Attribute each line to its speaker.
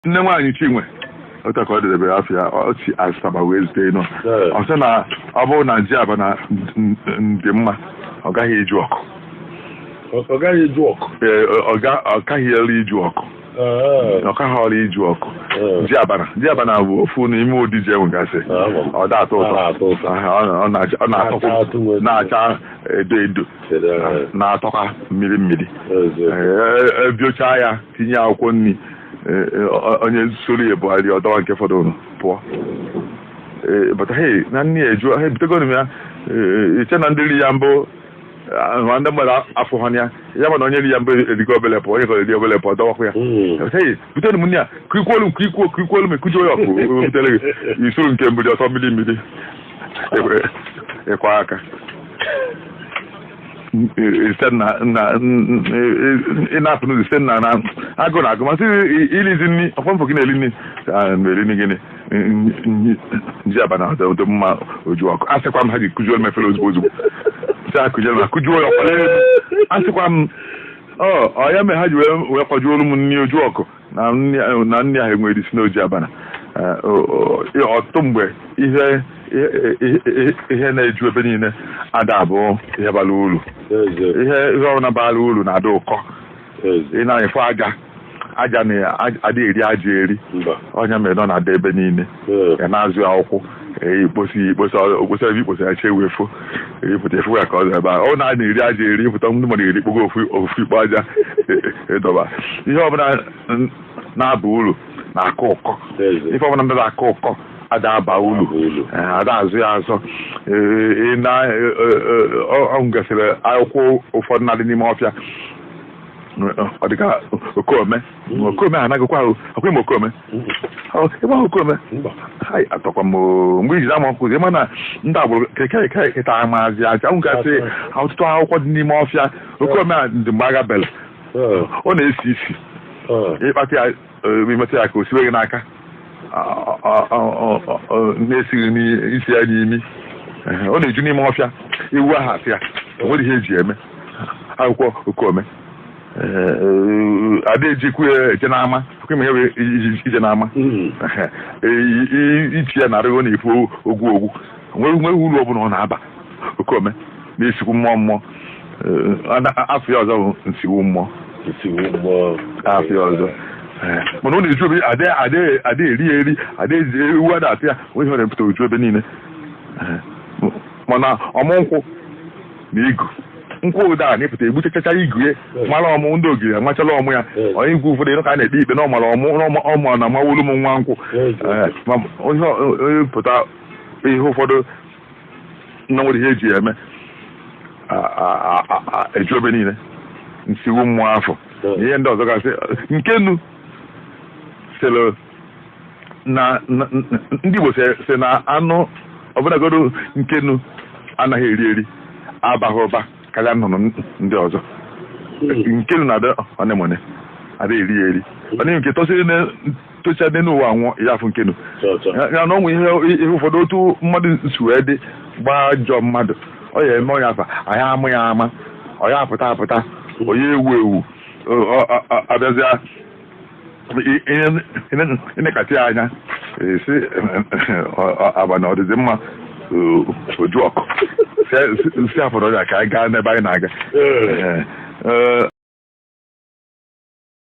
Speaker 1: nne nwaanyị Chinwe otu ka ọ dịdebe afịa ọchị Asaba wee zute nọ ọ sị na ọ bụrụ na ji aba na ndị mma ọ gaghị eju ọkụ
Speaker 2: ọ gaghị eju ọkụ
Speaker 1: ọ gaghị elu iju ọkụ ọ kaghị ọrụ iju ọkụ ji abana bụ ofu n'ime ụdị ji enwegasị ọ da atọ ụtọ ọ na-acha edo edo na-atọka mmiri mmiri ebiocha ya tinye akwụkwọ nri onye soro ya Buhari ọdọwa nke fọdụrụ pụọ bata hei na nne eju ha ebutego ya iche na ndị ri ya mbụ ndị mmadụ afọ ha ya ya mana onye ri ya mbụ erigo obele pụọ onye ka eri obele pụọ dọwakwa ya hei butere m nne ya krikwolu m ekujuo ya ọkụ butere gị isuru nke mbiri ọtọ mmiri mmiri ịkwa aka ịna-apụ n'ụzọ site na agụ na agụ masị ilizi nri ọfọmfọ gị na-eli nri na-eri nri gịnị nji abana ọdụ mma oju ọkụ asịkwa m ha ji kụjuo mefere ozugbo si akụjere ma kụjuo ya ọkwara elu asịkwa m ya mere ha ji wee kwajuolu m nri oju ọkụ na nri ahụ enwere isi n'oji abana ọtụtụ mgbe ihe na-eju ebe niile ada abụọ ihe bara uru ihe ọbụla bara uru na-ada ụkọ ị na-efụ aja na-ada eri aja eri onye mere ọ na-ada ebe niile ya na-azụ akwụkwọ okposi ebe ikposi acha ewefo eripụta efu ya ka ọ ebe ọ na-eri aja eri pụta ndị mmadụ erikpogo ofu ikpo aja ịdọba ihe ọbụla na-aba uru na-akọ ụkọ ife ọbụla ndị na-akọ ụkọ ada aba ulu ada azụ ya azọ ọ gasịrị akwụkwọ ụfọdụ na-adị n'ime ọfịa ọ dịka okome anaghịkwa akwụ m okome ebe ahụ okome atọkwa m mgbe ijiri ama ọkụzi ịma na ndị agbụrụ keketa amazi aja m gasị ọtụtụ akwụkwọ dị n'ime ọfịa okome a ndị mgbe agha bele ọ na-esi isi ịkpata ya imetụ ya ka o siwe gị n'aka na-esighị n'isi ya n'imi ọ na-eju n'ime ọfịa ewu ahụ asị ya enwere ihe eji eme akwụkwọ okome ada ejikwu eje n'ama ihe ije n'ama ichi ya narịgo na-efu ogwu nweghị uru ọbụla ọ na-aba okome na-esikwu mmụọ afọ ya ọzọ bụ nsiwu mmụọ afọ ya ọzọ mana ọ na-eju obe ada eri ada ewu ada atụ ya onye ihe na-epụta oju ebe niile mana ọmụ nkwụ na igu nkwụ ụda na-epụta egbuchachacha igu ya mara ọmụ ndị ogiri amachala ọmụ ya onye igwu ụfọdụ ịnụ ka a na-ekpe ikpe na ọmara ọmụ na amawolu m nwa nkwụ onye pụta ihe ụfọdụ na nwere ihe eji eme eju ebe niile nsiwu mmụọ afọ ihe ndị ọzọ gasị nkenu na ndị Igbo si na anụ ọbụlagodo nkenu anaghị eri abaghị ụba karịa nnụnụ ndị ọzọ nkenu na-ada ọnemone ada eri onye nke tocha dị n'ụwa anwụọ ya afụ nkenu ya na ọnwụ ihe ụfọdụ otu mmadụ si wee dị gbaa ajọ mmadụ ọ ya eme onye afa anyị amụ ya ama ọ ya apụta onye ewu abịazịa ịnekatị ya anya si abana ọdịzi mma oju ọkụ si afọrọ ya ka anyị gaa n'ebe anyị na-aga